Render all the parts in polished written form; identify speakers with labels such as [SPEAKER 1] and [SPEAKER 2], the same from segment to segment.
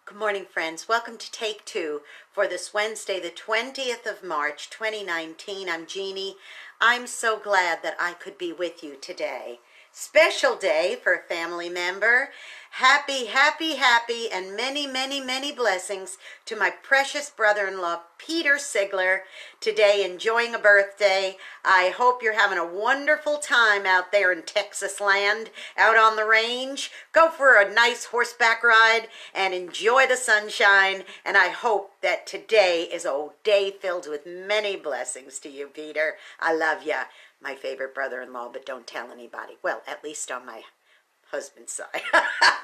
[SPEAKER 1] Good morning, friends. Welcome to Take Two for this Wednesday, the 20th of March, 2019. I'm Jeanne. I'm so glad that I could be with you today. Special day for a family member. Happy, and many blessings to my precious brother-in-law, Peter Sigler, today enjoying a birthday. I hope you're having a wonderful time out there in Texas land, out on the range. Go for a nice horseback ride and enjoy the sunshine. And I hope that today is a day filled with many blessings to you, Peter. I love ya. My favorite brother-in-law, but don't tell anybody. Well, at least on my husband's side.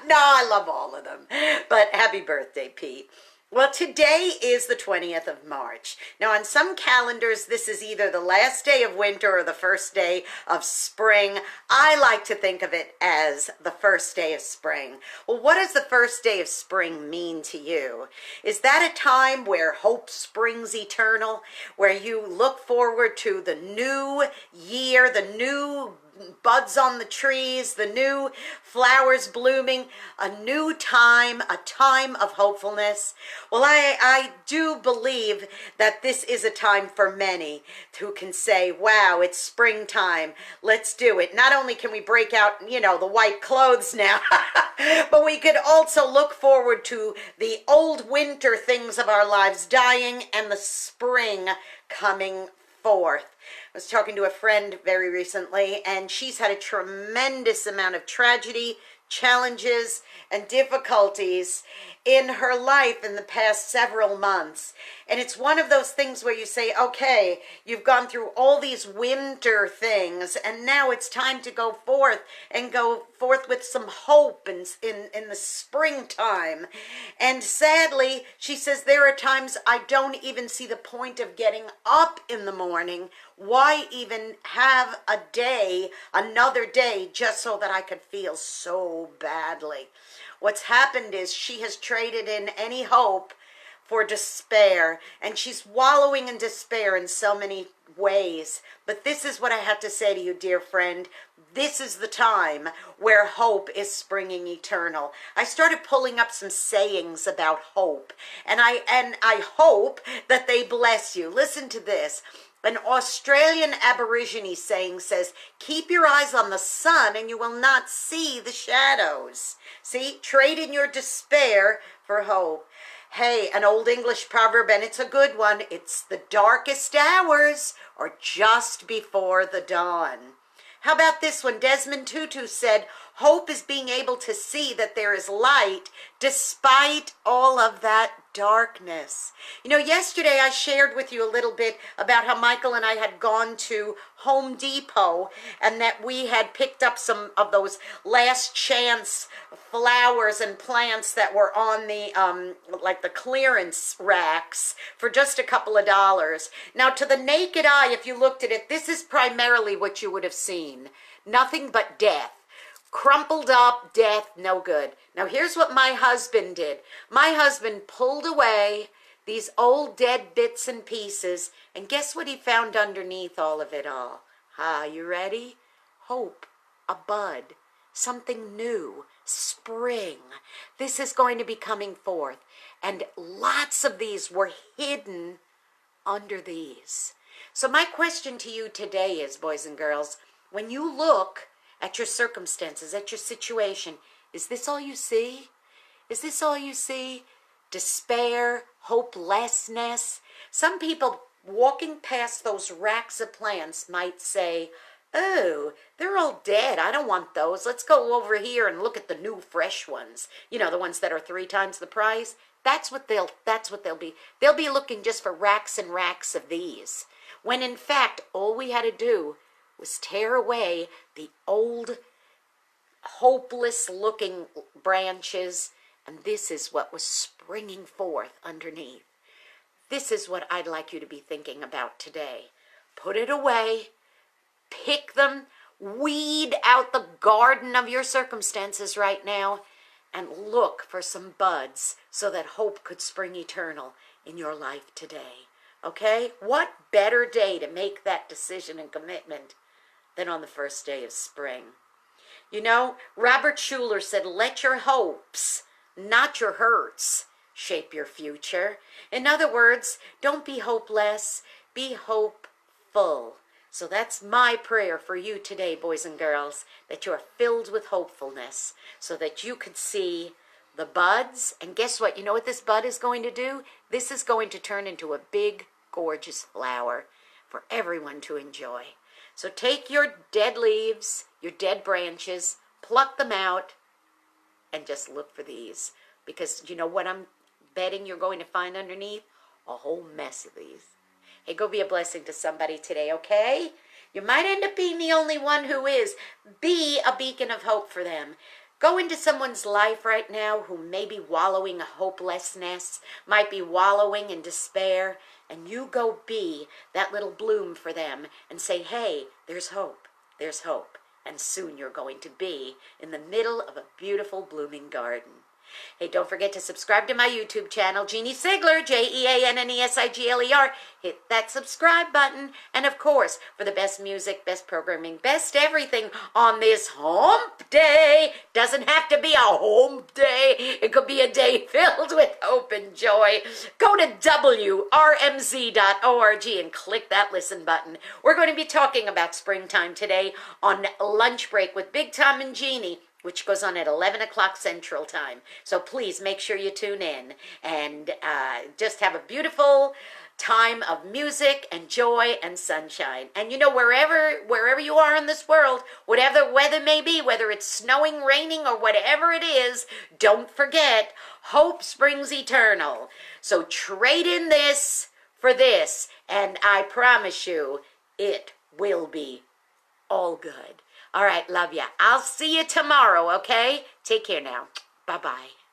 [SPEAKER 1] No, I love all of them. But happy birthday, Pete. Well, today is the 20th of March. Now, on some calendars, this is either the last day of winter or the first day of spring. I like to think of it as the first day of spring. Well, what does the first day of spring mean to you? Is that a time where hope springs eternal, where you look forward to the new year, the new buds on the trees, the new flowers blooming, a new time, a time of hopefulness? Well, I do believe that this is a time for many who can say, wow, it's springtime. Let's do it. Not only can we break out, the white clothes now, but we could also look forward to the old winter things of our lives dying and the spring coming forth. I was talking to a friend very recently, and she's had a tremendous amount of tragedy, challenges, and difficulties in her life in the past several months. And it's one of those things where you say, okay, you've gone through all these winter things, and now it's time to go forth with some hope in the springtime. And sadly, she says, there are times I don't even see the point of getting up in the morning. Why even have another day, just so that I could feel so badly? What's happened is she has traded in any hope for despair, and she's wallowing in despair in so many ways. But this is what I have to say to you, dear friend. This is the time where hope is springing eternal. I started pulling up some sayings about hope, and I hope that they bless you. Listen to this. An Australian Aborigine saying says, keep your eyes on the sun and you will not see the shadows. See, trade in your despair for hope. Hey, an old English proverb, and it's a good one. It's the darkest hours are just before the dawn. How about this one? Desmond Tutu said, hope is being able to see that there is light despite all of that darkness. Yesterday I shared with you a little bit about how Michael and I had gone to Home Depot and that we had picked up some of those last chance flowers and plants that were on the like the clearance racks for just a couple of dollars. Now, to the naked eye, if you looked at it, this is primarily what you would have seen. Nothing but death. Crumpled up, death, no good. Now, here's what my husband did. My husband pulled away these old dead bits and pieces, and guess what he found underneath all of it all? You ready? Hope, a bud, something new, spring. This is going to be coming forth, and lots of these were hidden under these. So my question to you today is, boys and girls, when you look at your circumstances, at your situation, is this all you see? Is this all you see? Despair, hopelessness. Some people walking past those racks of plants might say, oh, they're all dead. I don't want those. Let's go over here and look at the new fresh ones. The ones that are 3 times the price. That's what they'll be. They'll be looking just for racks and racks of these. When in fact, all we had to do was tear away the old, hopeless-looking branches, and this is what was springing forth underneath. This is what I'd like you to be thinking about today. Put it away, pick them, weed out the garden of your circumstances right now, and look for some buds so that hope could spring eternal in your life today. Okay? What better day to make that decision and commitment than on the first day of spring? Robert Schuller said, let your hopes, not your hurts, shape your future. In other words, don't be hopeless, be hopeful. So that's my prayer for you today, boys and girls, that you are filled with hopefulness so that you could see the buds. And guess what? You know what this bud is going to do? This is going to turn into a big, gorgeous flower for everyone to enjoy. So take your dead leaves, your dead branches, pluck them out, and just look for these. Because you know what I'm betting you're going to find underneath? A whole mess of these. Hey, go be a blessing to somebody today, okay? You might end up being the only one who is. Be a beacon of hope for them. Go into someone's life right now who may be wallowing in hopelessness, might be wallowing in despair, and you go be that little bloom for them and say, hey, there's hope, there's hope. And soon you're going to be in the middle of a beautiful blooming garden. Hey, don't forget to subscribe to my YouTube channel, Jeanne Sigler, Jeannesigler. Hit that subscribe button. And of course, for the best music, best programming, best everything on this hump day. Doesn't have to be a hump day. It could be a day filled with hope and joy. Go to WRMZ.org and click that listen button. We're going to be talking about springtime today on Lunch Break with Big Tom and Jeanne, which goes on at 11 o'clock Central Time. So please make sure you tune in and just have a beautiful time of music and joy and sunshine. And you know, wherever you are in this world, whatever the weather may be, whether it's snowing, raining, or whatever it is, don't forget, hope springs eternal. So trade in this for this, and I promise you, it will be all good. All right, love ya. I'll see you tomorrow, okay? Take care now. Bye-bye.